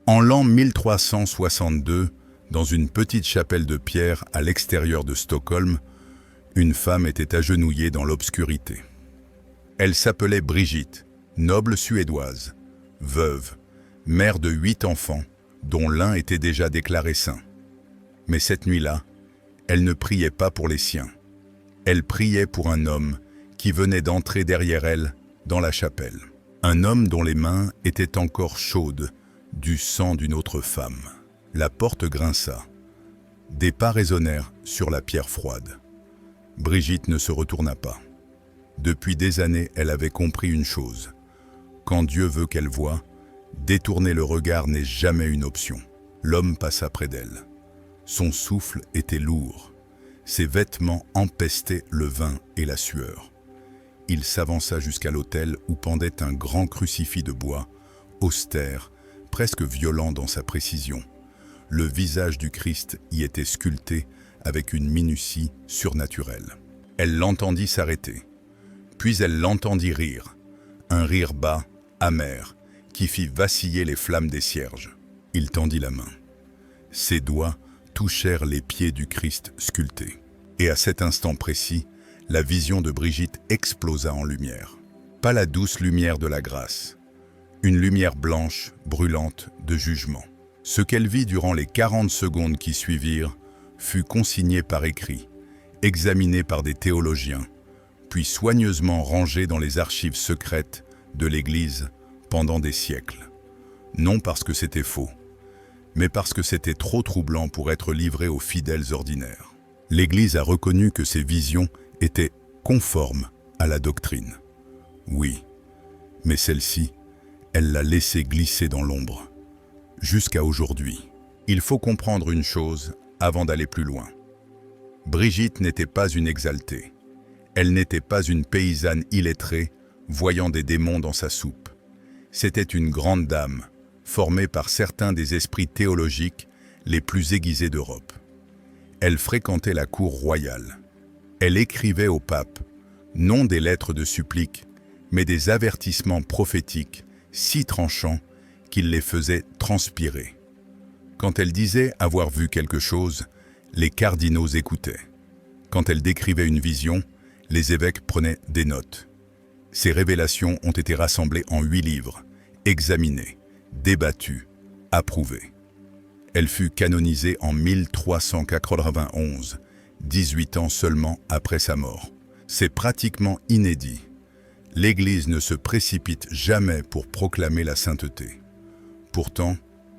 En l'an 1362, dans une petite chapelle de pierre à l'extérieur de Stockholm, une femme était agenouillée dans l'obscurité. Elle s'appelait Brigitte, noble suédoise, veuve, mère de 8 enfants, dont l'un était déjà déclaré saint. Mais cette nuit-là, elle ne priait pas pour les siens. Elle priait pour un homme qui venait d'entrer derrière elle dans la chapelle. Un homme dont les mains étaient encore chaudes du sang d'une autre femme. La porte grinça. Des pas résonnèrent sur la pierre froide. Brigitte ne se retourna pas. Depuis des années, elle avait compris une chose. Quand Dieu veut qu'elle voie, détourner le regard n'est jamais une option. L'homme passa près d'elle. Son souffle était lourd. Ses vêtements empestaient le vin et la sueur. Il s'avança jusqu'à l'autel où pendait un grand crucifix de bois, austère, presque violent dans sa précision. Le visage du Christ y était sculpté avec une minutie surnaturelle. Elle l'entendit s'arrêter. Puis elle l'entendit rire. Un rire bas, amer, qui fit vaciller les flammes des cierges. Il tendit la main. Ses doigts touchèrent les pieds du Christ sculpté. Et à cet instant précis, la vision de Brigitte explosa en lumière. Pas la douce lumière de la grâce. Une lumière blanche, brûlante, de jugement. Ce qu'elle vit durant les 40 secondes qui suivirent fut consigné par écrit, examiné par des théologiens, puis soigneusement rangé dans les archives secrètes de l'Église pendant des siècles. Non parce que c'était faux, mais parce que c'était trop troublant pour être livré aux fidèles ordinaires. L'Église a reconnu que ces visions étaient conformes à la doctrine. Oui, mais celle-ci, elle l'a laissée glisser dans l'ombre. Jusqu'à aujourd'hui. Il faut comprendre une chose avant d'aller plus loin. Brigitte n'était pas une exaltée. Elle n'était pas une paysanne illettrée, voyant des démons dans sa soupe. C'était une grande dame, formée par certains des esprits théologiques les plus aiguisés d'Europe. Elle fréquentait la cour royale. Elle écrivait au pape, non des lettres de supplique, mais des avertissements prophétiques si tranchants qu'il les faisait transpirer. Quand elle disait avoir vu quelque chose, les cardinaux écoutaient. Quand elle décrivait une vision, les évêques prenaient des notes. Ces révélations ont été rassemblées en 8 livres, examinées, débattues, approuvées. Elle fut canonisée en 1391, 18 ans seulement après sa mort. C'est pratiquement inédit. L'Église ne se précipite jamais pour proclamer la sainteté. Pourtant,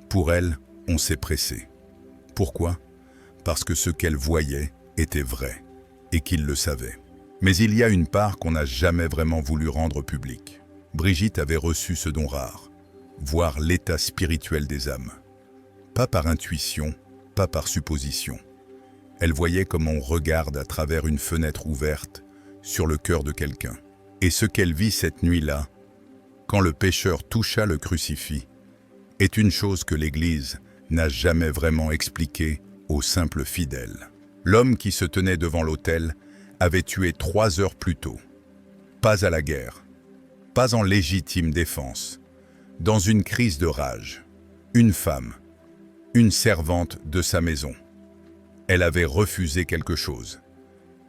pour elle, on s'est pressé. Pourquoi? Parce que ce qu'elle voyait était vrai, et qu'il le savait. Mais il y a une part qu'on n'a jamais vraiment voulu rendre publique. Brigitte avait reçu ce don rare, voir l'état spirituel des âmes. Pas par intuition, pas par supposition. Elle voyait comme on regarde à travers une fenêtre ouverte sur le cœur de quelqu'un. Et ce qu'elle vit cette nuit-là, quand le pécheur toucha le crucifix, est une chose que l'Église n'a jamais vraiment expliquée aux simples fidèles. L'homme qui se tenait devant l'autel avait tué 3 heures plus tôt. Pas à la guerre, pas en légitime défense, dans une crise de rage. Une femme, une servante de sa maison. Elle avait refusé quelque chose.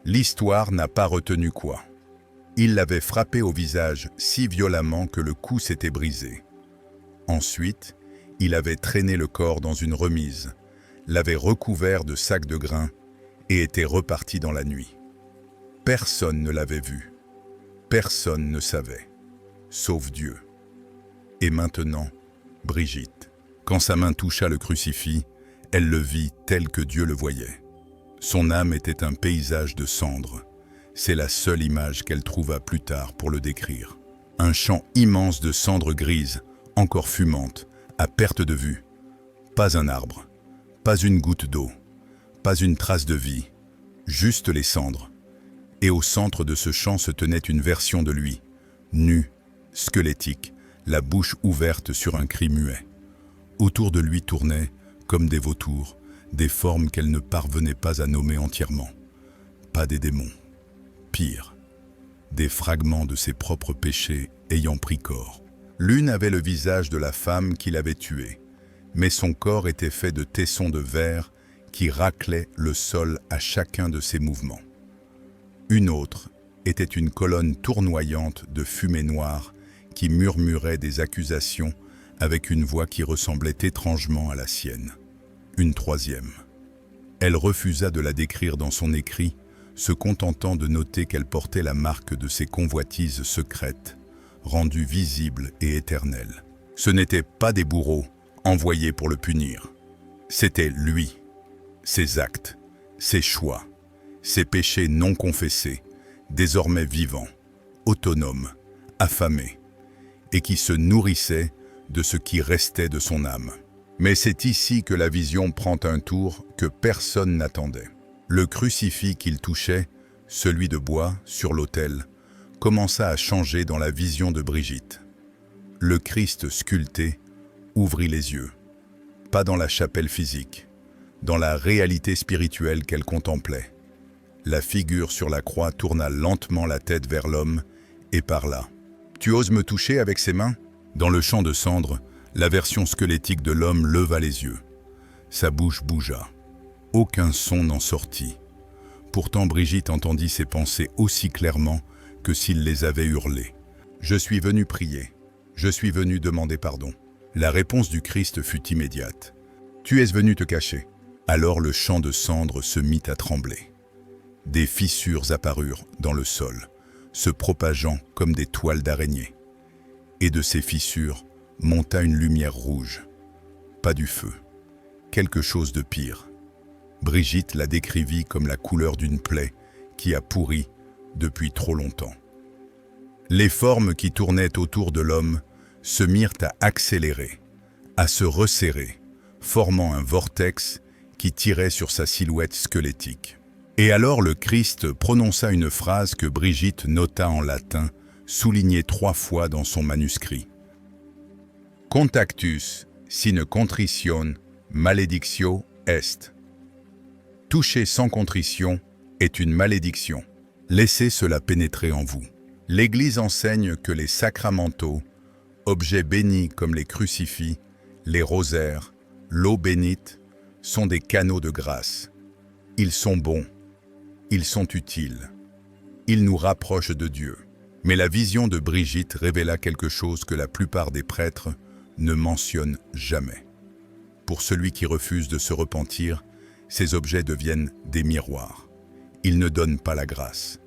L'histoire n'a pas retenu quoi. Il l'avait frappée au visage si violemment que le cou s'était brisé. Ensuite, il avait traîné le corps dans une remise, l'avait recouvert de sacs de grains et était reparti dans la nuit. Personne ne l'avait vu. Personne ne savait, sauf Dieu. Et maintenant, Brigitte. Quand sa main toucha le crucifix, elle le vit tel que Dieu le voyait. Son âme était un paysage de cendres. C'est la seule image qu'elle trouva plus tard pour le décrire. Un champ immense de cendres grises, encore fumantes, à perte de vue. Pas un arbre, pas une goutte d'eau, pas une trace de vie, juste les cendres. Et au centre de ce champ se tenait une version de lui, nu, squelettique, la bouche ouverte sur un cri muet. Autour de lui tournaient, comme des vautours, des formes qu'elle ne parvenait pas à nommer entièrement. Pas des démons. Pire, des fragments de ses propres péchés ayant pris corps. L'une avait le visage de la femme qui l'avait tuée, mais son corps était fait de tessons de verre qui raclaient le sol à chacun de ses mouvements. Une autre était une colonne tournoyante de fumée noire qui murmurait des accusations avec une voix qui ressemblait étrangement à la sienne. Une troisième. Elle refusa de la décrire dans son écrit, se contentant de noter qu'elle portait la marque de ses convoitises secrètes, rendues visibles et éternelles. Ce n'étaient pas des bourreaux envoyés pour le punir. C'était lui, ses actes, ses choix, ses péchés non confessés, désormais vivants, autonomes, affamés, et qui se nourrissait de ce qui restait de son âme. Mais c'est ici que la vision prend un tour que personne n'attendait. Le crucifix qu'il touchait, celui de bois sur l'autel, commença à changer dans la vision de Brigitte. Le Christ sculpté ouvrit les yeux, pas dans la chapelle physique, dans la réalité spirituelle qu'elle contemplait. La figure sur la croix tourna lentement la tête vers l'homme et parla. « Tu oses me toucher avec ses mains ?» Dans le champ de cendres, la version squelettique de l'homme leva les yeux. Sa bouche bougea. Aucun son n'en sortit. Pourtant Brigitte entendit ses pensées aussi clairement que s'il les avait hurlées. « Je suis venu prier. Je suis venu demander pardon. » La réponse du Christ fut immédiate. « Tu es venu te cacher. » Alors le champ de cendres se mit à trembler. Des fissures apparurent dans le sol, se propageant comme des toiles d'araignée. Et de ces fissures monta une lumière rouge. Pas du feu. Quelque chose de pire. Brigitte la décrivit comme la couleur d'une plaie qui a pourri depuis trop longtemps. Les formes qui tournaient autour de l'homme se mirent à accélérer, à se resserrer, formant un vortex qui tirait sur sa silhouette squelettique. Et alors le Christ prononça une phrase que Brigitte nota en latin, soulignée 3 fois dans son manuscrit. « Contactus sine contrition maledictio est ». Toucher sans contrition est une malédiction. Laissez cela pénétrer en vous. L'Église enseigne que les sacramentaux, objets bénis comme les crucifix, les rosaires, l'eau bénite, sont des canaux de grâce. Ils sont bons, ils sont utiles, ils nous rapprochent de Dieu. Mais la vision de Brigitte révéla quelque chose que la plupart des prêtres ne mentionnent jamais. Pour celui qui refuse de se repentir, ces objets deviennent des miroirs. Ils ne donnent pas la grâce,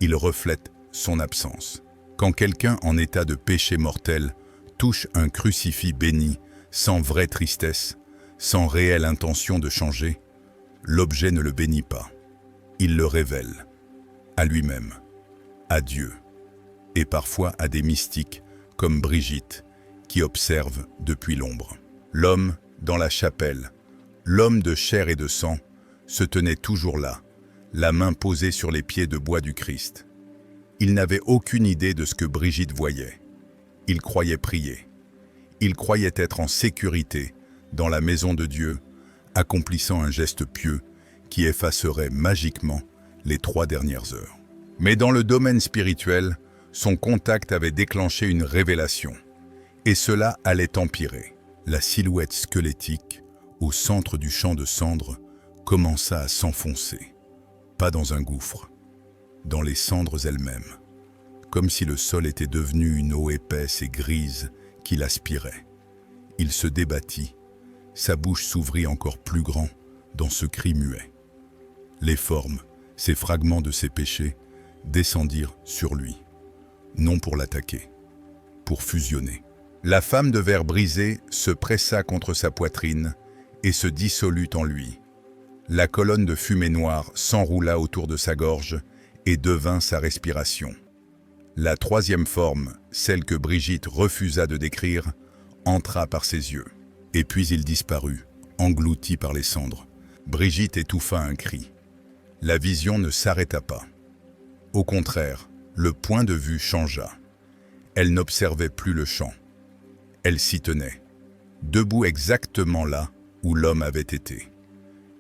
ils reflètent son absence. Quand quelqu'un en état de péché mortel touche un crucifix béni, sans vraie tristesse, sans réelle intention de changer, l'objet ne le bénit pas. Il le révèle, à lui-même, à Dieu, et parfois à des mystiques comme Brigitte, qui observent depuis l'ombre. L'homme dans la chapelle, l'homme de chair et de sang, se tenait toujours là, la main posée sur les pieds de bois du Christ. Il n'avait aucune idée de ce que Brigitte voyait. Il croyait prier. Il croyait être en sécurité dans la maison de Dieu, accomplissant un geste pieux qui effacerait magiquement les 3 dernières heures. Mais dans le domaine spirituel, son contact avait déclenché une révélation. Et cela allait empirer. La silhouette squelettique, au centre du champ de cendres, commença à s'enfoncer. Pas dans un gouffre, dans les cendres elles-mêmes, comme si le sol était devenu une eau épaisse et grise qui l'aspirait. Il se débattit, sa bouche s'ouvrit encore plus grand dans ce cri muet. Les formes, ces fragments de ses péchés, descendirent sur lui, non pour l'attaquer, pour fusionner. La femme de verre brisé se pressa contre sa poitrine et se dissolut en lui. La colonne de fumée noire s'enroula autour de sa gorge et devint sa respiration. La 3e forme, celle que Brigitte refusa de décrire, entra par ses yeux. Et puis il disparut, englouti par les cendres. Brigitte étouffa un cri. La vision ne s'arrêta pas. Au contraire, le point de vue changea. Elle n'observait plus le champ. Elle s'y tenait, debout exactement là où l'homme avait été.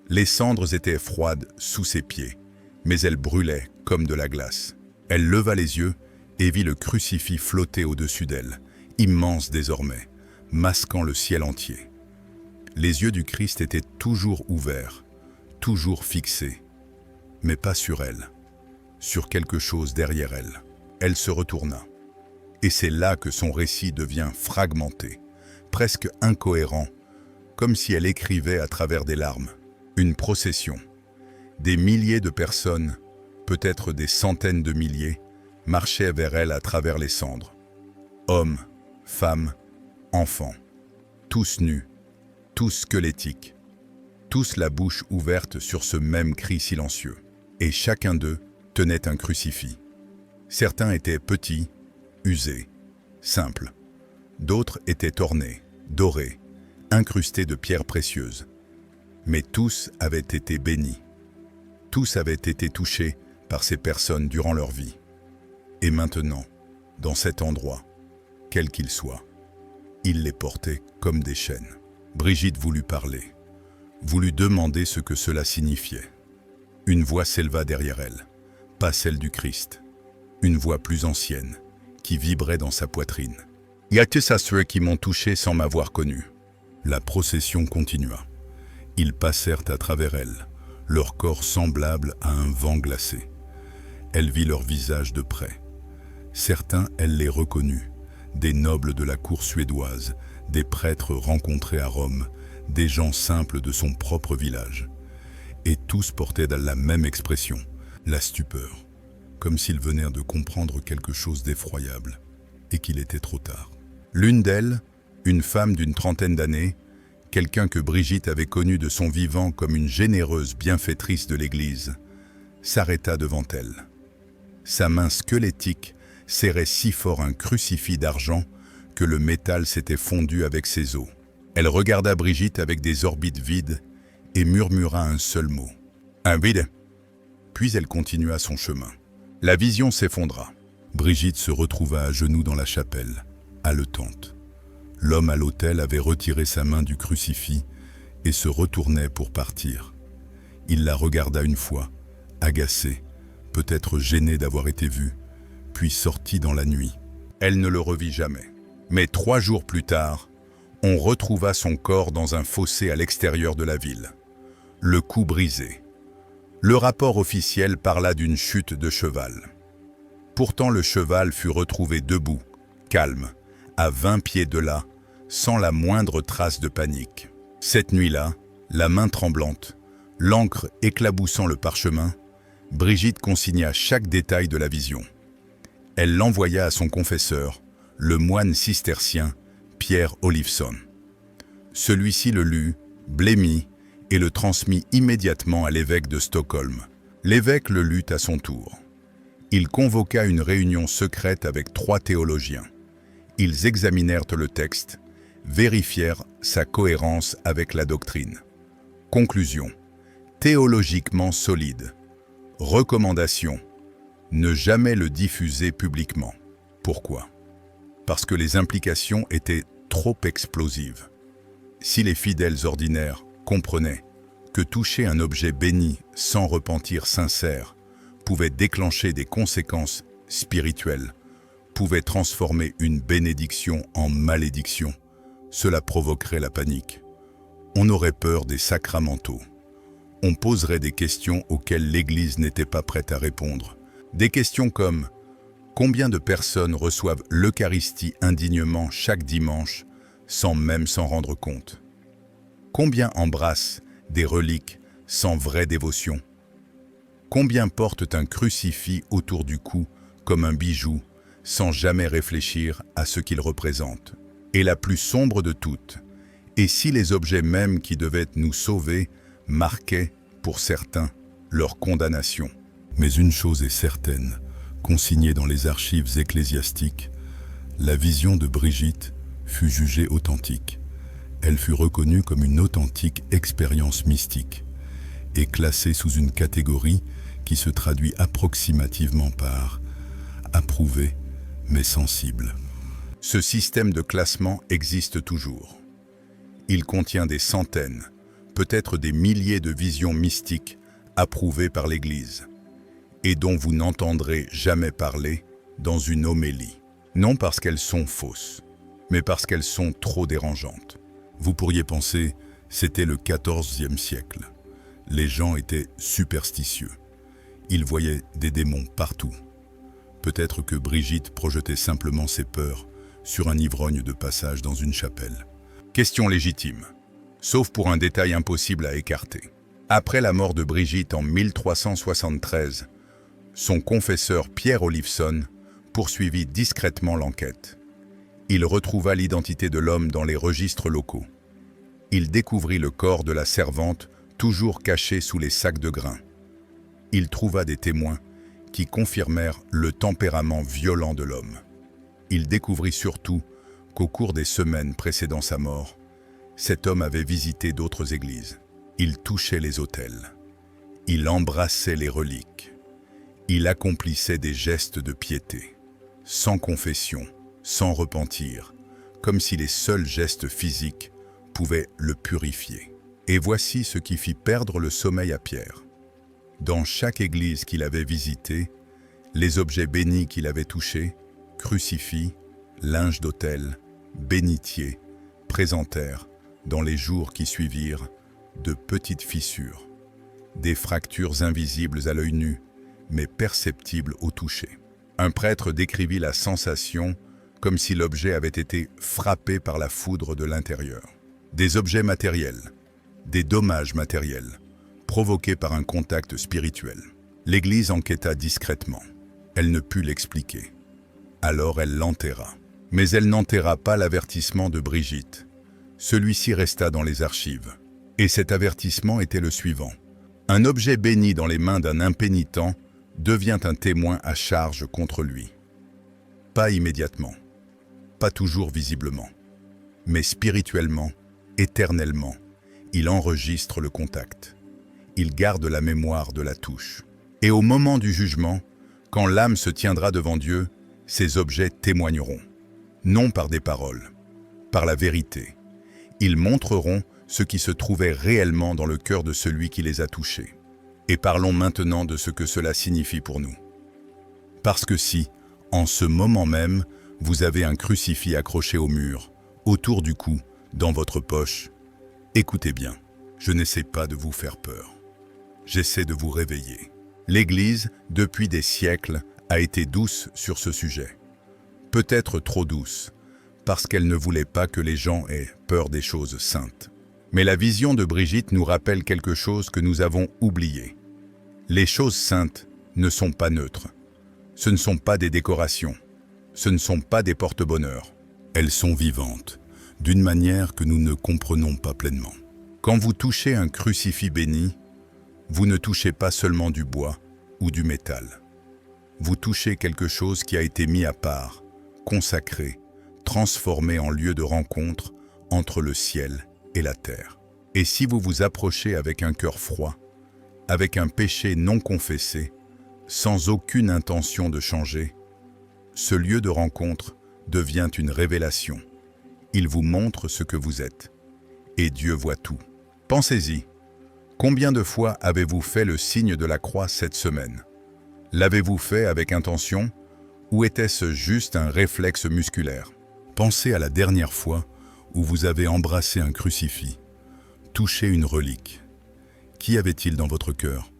Les cendres étaient froides sous ses pieds, mais elles brûlaient comme de la glace. Elle leva les yeux et vit le crucifix flotter au-dessus d'elle, immense désormais, masquant le ciel entier. Les yeux du Christ étaient toujours ouverts, toujours fixés, mais pas sur elle, sur quelque chose derrière elle. Elle se retourna. Et c'est là que son récit devient fragmenté, presque incohérent, comme si elle écrivait à travers des larmes. Une procession. Des milliers de personnes, peut-être des centaines de milliers, marchaient vers elle à travers les cendres. Hommes, femmes, enfants, tous nus, tous squelettiques, tous la bouche ouverte sur ce même cri silencieux. Et chacun d'eux tenait un crucifix. Certains étaient petits, usés, simples. D'autres étaient ornés, dorés, incrustés de pierres précieuses. Mais tous avaient été bénis. Tous avaient été touchés par ces personnes durant leur vie. Et maintenant, dans cet endroit, quel qu'il soit, il les portait comme des chaînes. Brigitte voulut parler, voulut demander ce que cela signifiait. Une voix s'éleva derrière elle, pas celle du Christ. Une voix plus ancienne, qui vibrait dans sa poitrine. « Y a-t-il ceux qui m'ont touché sans m'avoir connu ?» La procession continua. Ils passèrent à travers elle, leur corps semblable à un vent glacé. Elle vit leurs visages de près. Certains, elle les reconnut, des nobles de la cour suédoise, des prêtres rencontrés à Rome, des gens simples de son propre village. Et tous portaient la même expression, la stupeur, comme s'ils venaient de comprendre quelque chose d'effroyable, et qu'il était trop tard. L'une d'elles, une femme d'une trentaine d'années, quelqu'un que Brigitte avait connu de son vivant comme une généreuse bienfaitrice de l'Église, s'arrêta devant elle. Sa main squelettique serrait si fort un crucifix d'argent que le métal s'était fondu avec ses os. Elle regarda Brigitte avec des orbites vides et murmura un seul mot. « Un vide !» Puis elle continua son chemin. La vision s'effondra. Brigitte se retrouva à genoux dans la chapelle, haletante. L'homme à l'autel avait retiré sa main du crucifix et se retournait pour partir. Il la regarda une fois, agacé, peut-être gêné d'avoir été vu, puis sortit dans la nuit. Elle ne le revit jamais. Mais 3 jours plus tard, on retrouva son corps dans un fossé à l'extérieur de la ville. Le cou brisé. Le rapport officiel parla d'une chute de cheval. Pourtant le cheval fut retrouvé debout, calme, à 20 pieds de là, sans la moindre trace de panique. Cette nuit-là, la main tremblante, l'encre éclaboussant le parchemin, Brigitte consigna chaque détail de la vision. Elle l'envoya à son confesseur, le moine cistercien Pierre Olifson. Celui-ci le lut, blêmit, et le transmit immédiatement à l'évêque de Stockholm. L'évêque le lut à son tour. Il convoqua une réunion secrète avec 3 théologiens. Ils examinèrent le texte, vérifièrent sa cohérence avec la doctrine. Conclusion. Théologiquement solide. Recommandation. Ne jamais le diffuser publiquement. Pourquoi ? Parce que les implications étaient trop explosives. Si les fidèles ordinaires comprenaient que toucher un objet béni sans repentir sincère pouvait déclencher des conséquences spirituelles, pouvait transformer une bénédiction en malédiction, cela provoquerait la panique. On aurait peur des sacramentaux. On poserait des questions auxquelles l'Église n'était pas prête à répondre. Des questions comme « Combien de personnes reçoivent l'Eucharistie indignement chaque dimanche sans même s'en rendre compte ? Combien embrassent des reliques sans vraie dévotion ? Combien portent un crucifix autour du cou comme un bijou sans jamais réfléchir à ce qu'il représente ? Et la plus sombre de toutes, et si les objets mêmes qui devaient nous sauver marquaient, pour certains, leur condamnation ? Mais une chose est certaine, consignée dans les archives ecclésiastiques, la vision de Brigitte fut jugée authentique. Elle fut reconnue comme une authentique expérience mystique et classée sous une catégorie qui se traduit approximativement par « approuvé mais sensible ». Ce système de classement existe toujours. Il contient des centaines, peut-être des milliers de visions mystiques approuvées par l'Église et dont vous n'entendrez jamais parler dans une homélie. Non parce qu'elles sont fausses, mais parce qu'elles sont trop dérangeantes. Vous pourriez penser, C'était le XIVe siècle. Les gens étaient superstitieux. Ils voyaient des démons partout. Peut-être que Brigitte projetait simplement ses peurs sur un ivrogne de passage dans une chapelle. Question légitime, sauf pour un détail impossible à écarter. Après la mort de Brigitte en 1373, son confesseur Pierre Olivson poursuivit discrètement l'enquête. Il retrouva l'identité de l'homme dans les registres locaux. Il découvrit le corps de la servante toujours caché sous les sacs de grains. Il trouva des témoins qui confirmèrent le tempérament violent de l'homme. Il découvrit surtout qu'au cours des semaines précédant sa mort, cet homme avait visité d'autres églises. Il touchait les autels. Il embrassait les reliques. Il accomplissait des gestes de piété, sans confession, sans repentir, comme si les seuls gestes physiques pouvaient le purifier. Et voici ce qui fit perdre le sommeil à Pierre. Dans chaque église qu'il avait visitée, les objets bénis qu'il avait touchés, crucifix, linge d'autel, bénitiers, présentèrent, dans les jours qui suivirent, de petites fissures, des fractures invisibles à l'œil nu, mais perceptibles au toucher. Un prêtre décrivit la sensation comme si l'objet avait été frappé par la foudre de l'intérieur. Des objets matériels, des dommages matériels, provoqués par un contact spirituel. L'Église enquêta discrètement. Elle ne put l'expliquer. Alors elle l'enterra. Mais elle n'enterra pas l'avertissement de Brigitte. Celui-ci resta dans les archives. Et cet avertissement était le suivant. Un objet béni dans les mains d'un impénitent devient un témoin à charge contre lui. Pas immédiatement, pas toujours visiblement, mais spirituellement, éternellement, il enregistre le contact. Il garde la mémoire de la touche. Et au moment du jugement, quand l'âme se tiendra devant Dieu, ces objets témoigneront, non par des paroles, par la vérité. Ils montreront ce qui se trouvait réellement dans le cœur de celui qui les a touchés. Et parlons maintenant de ce que cela signifie pour nous. Parce que si, en ce moment même, vous avez un crucifix accroché au mur, autour du cou, dans votre poche, écoutez bien, je n'essaie pas de vous faire peur. J'essaie de vous réveiller. L'Église, depuis des siècles, a été douce sur ce sujet. Peut-être trop douce, parce qu'elle ne voulait pas que les gens aient peur des choses saintes. Mais la vision de Brigitte nous rappelle quelque chose que nous avons oublié. Les choses saintes ne sont pas neutres. Ce ne sont pas des décorations. Ce ne sont pas des porte-bonheur. Elles sont vivantes, d'une manière que nous ne comprenons pas pleinement. Quand vous touchez un crucifix béni, vous ne touchez pas seulement du bois ou du métal. Vous touchez quelque chose qui a été mis à part, consacré, transformé en lieu de rencontre entre le ciel et la terre. Et si vous vous approchez avec un cœur froid, avec un péché non confessé, sans aucune intention de changer, ce lieu de rencontre devient une révélation. Il vous montre ce que vous êtes. Et Dieu voit tout. Pensez-y. Combien de fois avez-vous fait le signe de la croix cette semaine? L'avez-vous fait avec intention ou était-ce juste un réflexe musculaire? Pensez à la dernière fois où vous avez embrassé un crucifix, touché une relique. Qu'y avait-il dans votre cœur?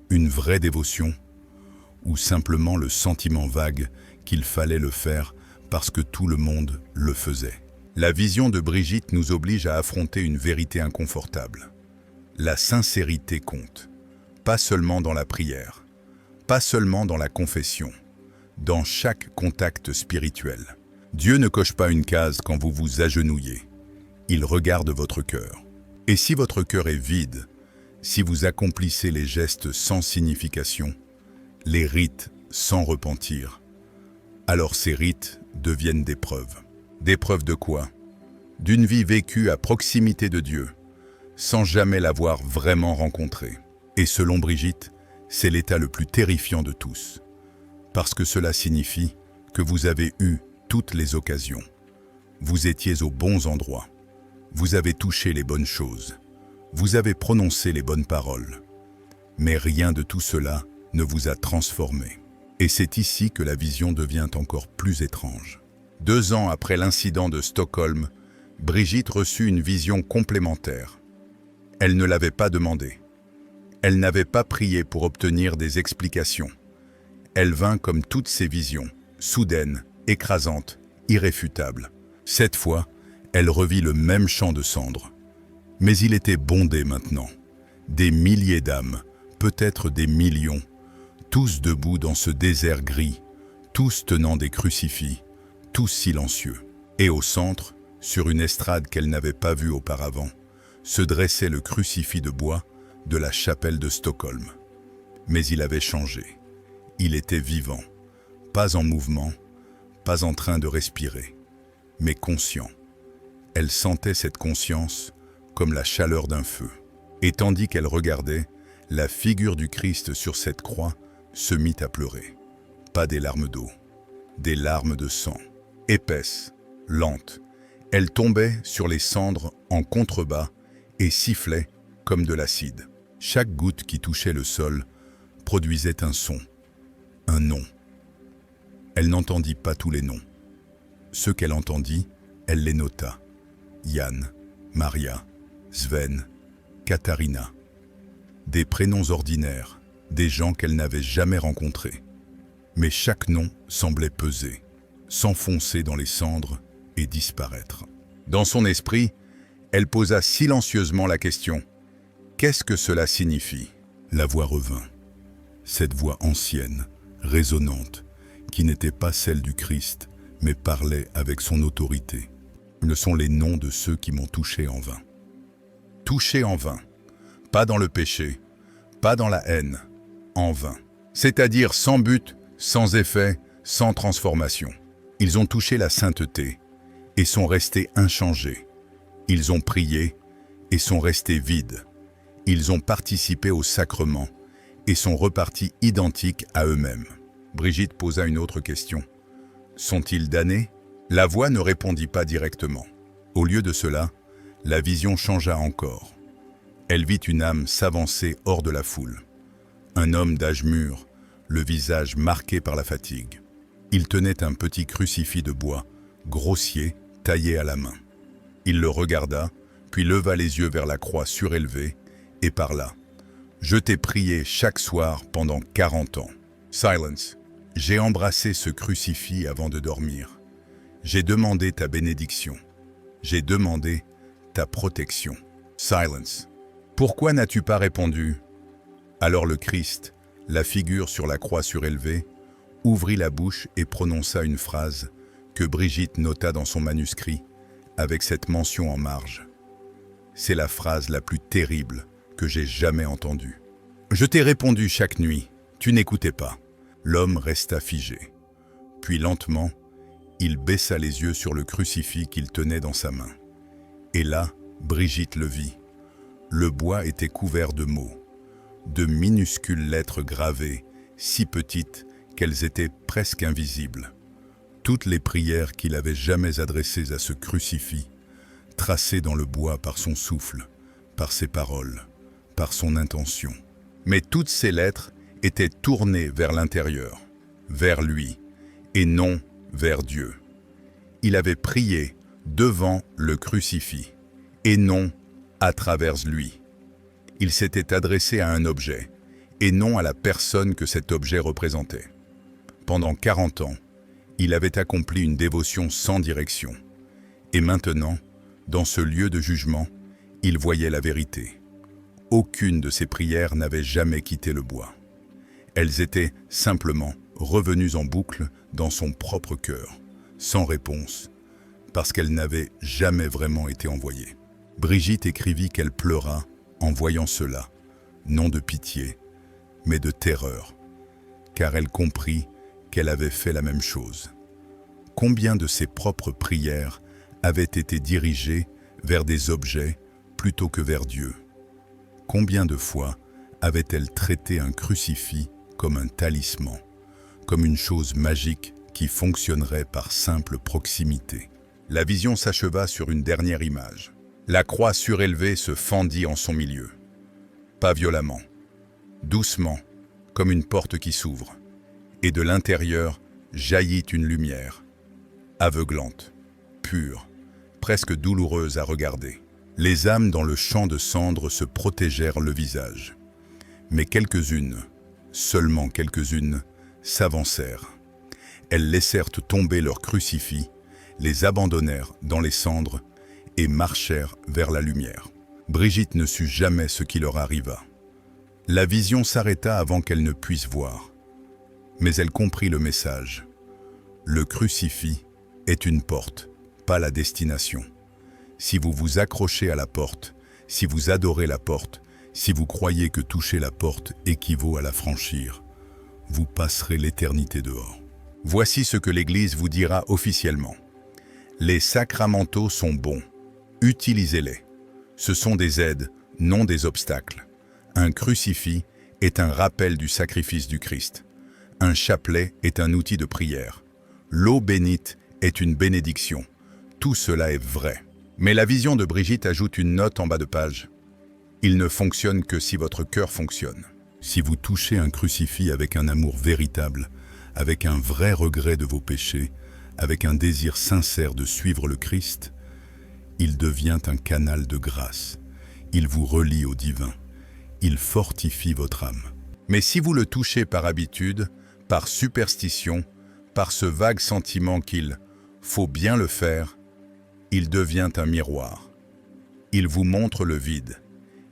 Une vraie dévotion? Ou simplement le sentiment vague qu'il fallait le faire parce que tout le monde le faisait? La vision de Brigitte nous oblige à affronter une vérité inconfortable. La sincérité compte, pas seulement dans la prière, pas seulement dans la confession, dans chaque contact spirituel. Dieu ne coche pas une case quand vous vous agenouillez. Il regarde votre cœur. Et si votre cœur est vide, si vous accomplissez les gestes sans signification, les rites sans repentir, alors ces rites deviennent des preuves. Des preuves de quoi? D'une vie vécue à proximité de Dieu, sans jamais l'avoir vraiment rencontré. Et selon Brigitte, c'est l'état le plus terrifiant de tous, parce que cela signifie que vous avez eu toutes les occasions. Vous étiez aux bons endroits. Vous avez touché les bonnes choses. Vous avez prononcé les bonnes paroles. Mais rien de tout cela ne vous a transformé. Et c'est ici que la vision devient encore plus étrange. 2 ans après l'incident de Stockholm, Brigitte reçut une vision complémentaire. Elle ne l'avait pas demandé. Elle n'avait pas prié pour obtenir des explications. Elle vint comme toutes ses visions, soudaines, écrasantes, irréfutables. Cette fois, elle revit le même champ de cendres. Mais il était bondé maintenant. Des milliers d'âmes, peut-être des millions, tous debout dans ce désert gris, tous tenant des crucifix, tous silencieux. Et au centre, sur une estrade qu'elle n'avait pas vue auparavant, se dressait le crucifix de bois de la chapelle de Stockholm. Mais il avait changé. Il était vivant, pas en mouvement, pas en train de respirer, mais conscient. Elle sentait cette conscience comme la chaleur d'un feu. Et tandis qu'elle regardait, la figure du Christ sur cette croix se mit à pleurer. Pas des larmes d'eau, des larmes de sang, épaisses, lentes. Elle tombait sur les cendres en contrebas et sifflait comme de l'acide. Chaque goutte qui touchait le sol produisait un son, un nom. Elle n'entendit pas tous les noms. Ceux qu'elle entendit, elle les nota. Yann, Maria, Sven, Katharina. Des prénoms ordinaires, des gens qu'elle n'avait jamais rencontrés. Mais chaque nom semblait peser, s'enfoncer dans les cendres et disparaître. Dans son esprit, elle posa silencieusement la question « Qu'est-ce que cela signifie ?» La voix revint. Cette voix ancienne, résonnante, qui n'était pas celle du Christ, mais parlait avec son autorité. Ce sont les noms de ceux qui m'ont touché en vain. Touché en vain, pas dans le péché, pas dans la haine, en vain. C'est-à-dire sans but, sans effet, sans transformation. Ils ont touché la sainteté et sont restés inchangés. Ils ont prié et sont restés vides. Ils ont participé au sacrement et sont repartis identiques à eux-mêmes. Brigitte posa une autre question. Sont-ils damnés ? La voix ne répondit pas directement. Au lieu de cela, la vision changea encore. Elle vit une âme s'avancer hors de la foule. Un homme d'âge mûr, le visage marqué par la fatigue. Il tenait un petit crucifix de bois, grossier, taillé à la main. Il le regarda, puis leva les yeux vers la croix surélevée, et parla. « Je t'ai prié chaque soir pendant 40 ans. » Silence. J'ai embrassé ce crucifix avant de dormir. J'ai demandé ta bénédiction. J'ai demandé ta protection. Silence. Pourquoi n'as-tu pas répondu ? Alors le Christ, la figure sur la croix surélevée, ouvrit la bouche et prononça une phrase que Brigitte nota dans son manuscrit avec cette mention en marge. C'est la phrase la plus terrible que j'ai jamais entendue. Je t'ai répondu chaque nuit, tu n'écoutais pas. L'homme resta figé. Puis lentement, il baissa les yeux sur le crucifix qu'il tenait dans sa main. Et là, Brigitte le vit. Le bois était couvert de mots, de minuscules lettres gravées, si petites qu'elles étaient presque invisibles. Toutes les prières qu'il avait jamais adressées à ce crucifix, tracées dans le bois par son souffle, par ses paroles, par son intention. Mais toutes ces lettres étaient tournées vers l'intérieur, vers lui, et non vers Dieu. Il avait prié devant le crucifix, et non à travers lui. Il s'était adressé à un objet, et non à la personne que cet objet représentait. Pendant 40 ans, il avait accompli une dévotion sans direction. Et maintenant, dans ce lieu de jugement, il voyait la vérité. Aucune de ses prières n'avait jamais quitté le bois. Elles étaient simplement revenues en boucle dans son propre cœur, sans réponse, parce qu'elles n'avaient jamais vraiment été envoyées. Brigitte écrivit qu'elle pleura en voyant cela, non de pitié, mais de terreur, car elle comprit qu'elle avait fait la même chose. Combien de ses propres prières avaient été dirigées vers des objets plutôt que vers Dieu? Combien de fois avait-elle traité un crucifix comme un talisman, comme une chose magique qui fonctionnerait par simple proximité? La vision s'acheva sur une dernière image. La croix surélevée se fendit en son milieu. Pas violemment, doucement, comme une porte qui s'ouvre. Et de l'intérieur jaillit une lumière, aveuglante, pure, presque douloureuse à regarder. Les âmes dans le champ de cendres se protégèrent le visage. Mais quelques-unes, seulement quelques-unes, s'avancèrent. Elles laissèrent tomber leurs crucifix, les abandonnèrent dans les cendres et marchèrent vers la lumière. Brigitte ne sut jamais ce qui leur arriva. La vision s'arrêta avant qu'elle ne puisse voir. Mais elle comprit le message. Le crucifix est une porte, pas la destination. Si vous vous accrochez à la porte, si vous adorez la porte, si vous croyez que toucher la porte équivaut à la franchir, vous passerez l'éternité dehors. Voici ce que l'Église vous dira officiellement. Les sacramentaux sont bons. Utilisez-les. Ce sont des aides, non des obstacles. Un crucifix est un rappel du sacrifice du Christ. Un chapelet est un outil de prière. L'eau bénite est une bénédiction. Tout cela est vrai. Mais la vision de Brigitte ajoute une note en bas de page. Il ne fonctionne que si votre cœur fonctionne. Si vous touchez un crucifix avec un amour véritable, avec un vrai regret de vos péchés, avec un désir sincère de suivre le Christ, il devient un canal de grâce. Il vous relie au divin. Il fortifie votre âme. Mais si vous le touchez par habitude, par superstition, par ce vague sentiment qu'il faut bien le faire, il devient un miroir. Il vous montre le vide.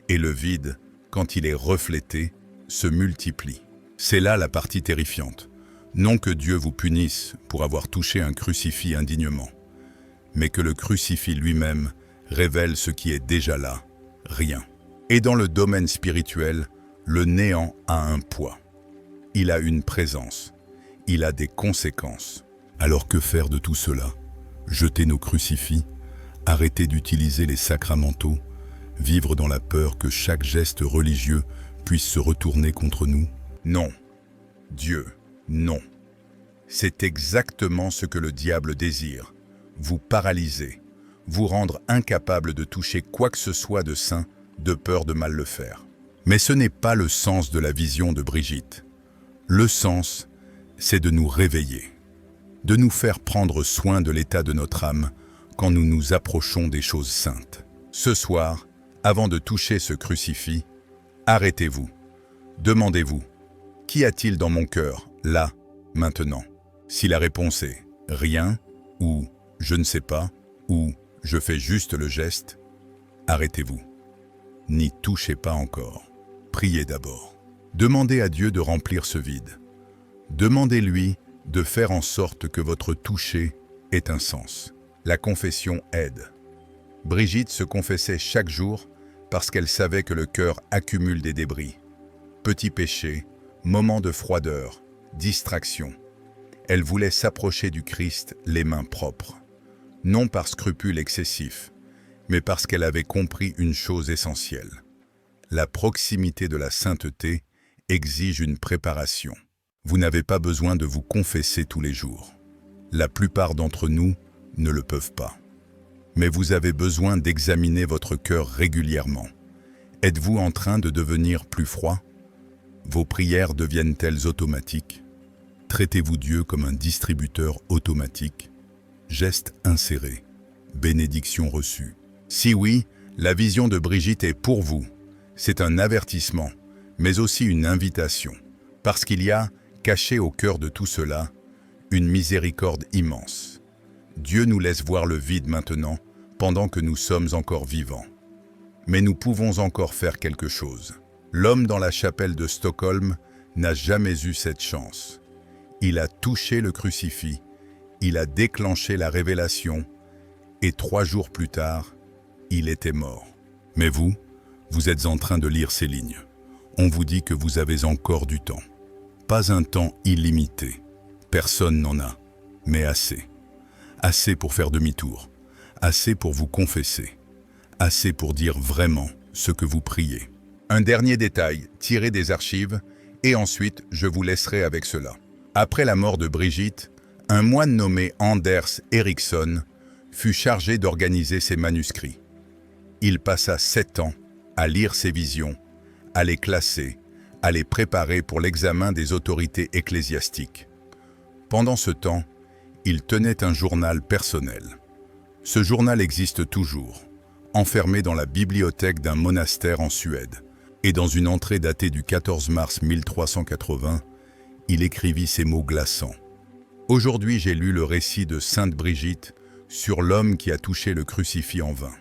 Et le vide, quand il est reflété, se multiplie. C'est là la partie terrifiante. Non que Dieu vous punisse pour avoir touché un crucifix indignement, mais que le crucifix lui-même révèle ce qui est déjà là, rien. Et dans le domaine spirituel, le néant a un poids. Il a une présence. Il a des conséquences. Alors que faire de tout cela? Jeter nos crucifix? Arrêter d'utiliser les sacramentaux? Vivre dans la peur que chaque geste religieux puisse se retourner contre nous? Non. Dieu, non. C'est exactement ce que le diable désire. Vous paralyser, vous rendre incapable de toucher quoi que ce soit de saint, de peur de mal le faire. Mais ce n'est pas le sens de la vision de Brigitte. Le sens, c'est de nous réveiller, de nous faire prendre soin de l'état de notre âme quand nous nous approchons des choses saintes. Ce soir, avant de toucher ce crucifix, arrêtez-vous. Demandez-vous, qu'y a-t-il dans mon cœur, là, maintenant? Si la réponse est « rien » ou « je ne sais pas » ou « je fais juste le geste », arrêtez-vous. N'y touchez pas encore. Priez d'abord. Demandez à Dieu de remplir ce vide. Demandez-lui de faire en sorte que votre toucher ait un sens. La confession aide. Brigitte se confessait chaque jour parce qu'elle savait que le cœur accumule des débris. Petits péchés, moments de froideur, distraction. Elle voulait s'approcher du Christ les mains propres. Non par scrupule excessif, mais parce qu'elle avait compris une chose essentielle. La proximité de la sainteté exige une préparation. Vous n'avez pas besoin de vous confesser tous les jours. La plupart d'entre nous ne le peuvent pas. Mais vous avez besoin d'examiner votre cœur régulièrement. Êtes-vous en train de devenir plus froid? Vos prières deviennent-elles automatiques? Traitez-vous Dieu comme un distributeur automatique? Geste inséré, bénédiction reçue. Si oui, la vision de Brigitte est pour vous. C'est un avertissement, mais aussi une invitation. Parce qu'il y a, caché au cœur de tout cela, une miséricorde immense. Dieu nous laisse voir le vide maintenant, pendant que nous sommes encore vivants. Mais nous pouvons encore faire quelque chose. L'homme dans la chapelle de Stockholm n'a jamais eu cette chance. Il a touché le crucifix, il a déclenché la révélation, et 3 jours plus tard, il était mort. Mais vous, vous êtes en train de lire ces lignes. On vous dit que vous avez encore du temps. Pas un temps illimité. Personne n'en a, mais assez. Assez pour faire demi-tour. Assez pour vous confesser. Assez pour dire vraiment ce que vous priez. Un dernier détail, tiré des archives, et ensuite je vous laisserai avec cela. Après la mort de Brigitte, un moine nommé Anders Eriksson fut chargé d'organiser ses manuscrits. Il passa 7 ans à lire ses visions, à les classer, à les préparer pour l'examen des autorités ecclésiastiques. Pendant ce temps, il tenait un journal personnel. Ce journal existe toujours, enfermé dans la bibliothèque d'un monastère en Suède. Et dans une entrée datée du 14 mars 1380, il écrivit ces mots glaçants. « Aujourd'hui j'ai lu le récit de Sainte Brigitte sur l'homme qui a touché le crucifix en vain.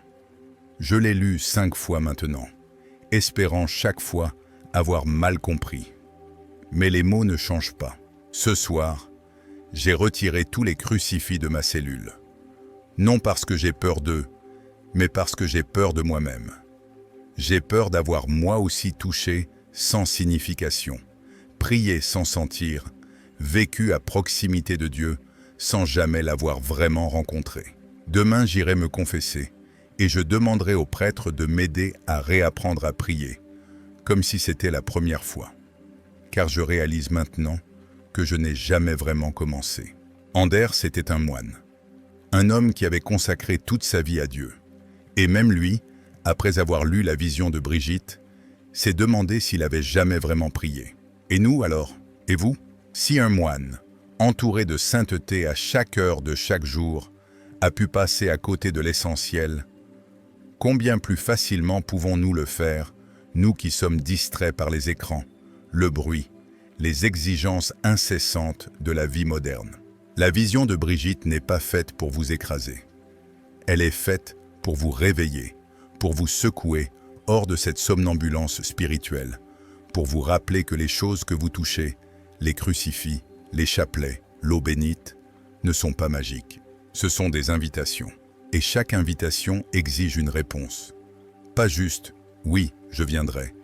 Je l'ai lu 5 fois maintenant, espérant chaque fois avoir mal compris. Mais les mots ne changent pas. Ce soir, j'ai retiré tous les crucifix de ma cellule. Non parce que j'ai peur d'eux, mais parce que j'ai peur de moi-même. J'ai peur d'avoir moi aussi touché sans signification, prié sans sentir, vécu à proximité de Dieu sans jamais l'avoir vraiment rencontré. Demain, j'irai me confesser et je demanderai au prêtre de m'aider à réapprendre à prier, comme si c'était la première fois. Car je réalise maintenant que je n'ai jamais vraiment commencé. » Anders était un moine, un homme qui avait consacré toute sa vie à Dieu. Et même lui, après avoir lu la vision de Brigitte, s'est demandé s'il avait jamais vraiment prié. Et nous alors? Et vous? Si un moine, entouré de sainteté à chaque heure de chaque jour, a pu passer à côté de l'essentiel, combien plus facilement pouvons-nous le faire, nous qui sommes distraits par les écrans, le bruit, les exigences incessantes de la vie moderne? La vision de Brigitte n'est pas faite pour vous écraser. Elle est faite pour vous réveiller, pour vous secouer hors de cette somnambulance spirituelle, pour vous rappeler que les choses que vous touchez, les crucifix, les chapelets, l'eau bénite, ne sont pas magiques. Ce sont des invitations. Et chaque invitation exige une réponse. Pas juste « oui, je viendrai »,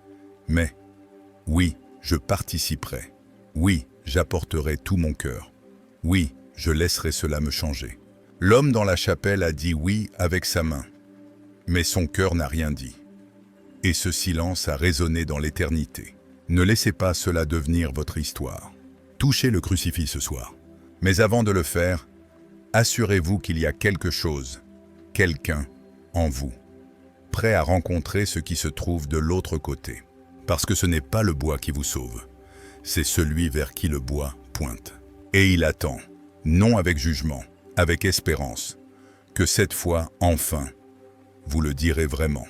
mais « oui, je participerai ». Oui, j'apporterai tout mon cœur. Oui, je laisserai cela me changer. L'homme dans la chapelle a dit oui avec sa main, mais son cœur n'a rien dit. Et ce silence a résonné dans l'éternité. Ne laissez pas cela devenir votre histoire. Touchez le crucifix ce soir. Mais avant de le faire, assurez-vous qu'il y a quelque chose, quelqu'un en vous, prêt à rencontrer ce qui se trouve de l'autre côté. Parce que ce n'est pas le bois qui vous sauve, c'est celui vers qui le bois pointe. Et il attend, non avec jugement, avec espérance, que cette fois, enfin, vous le direz vraiment.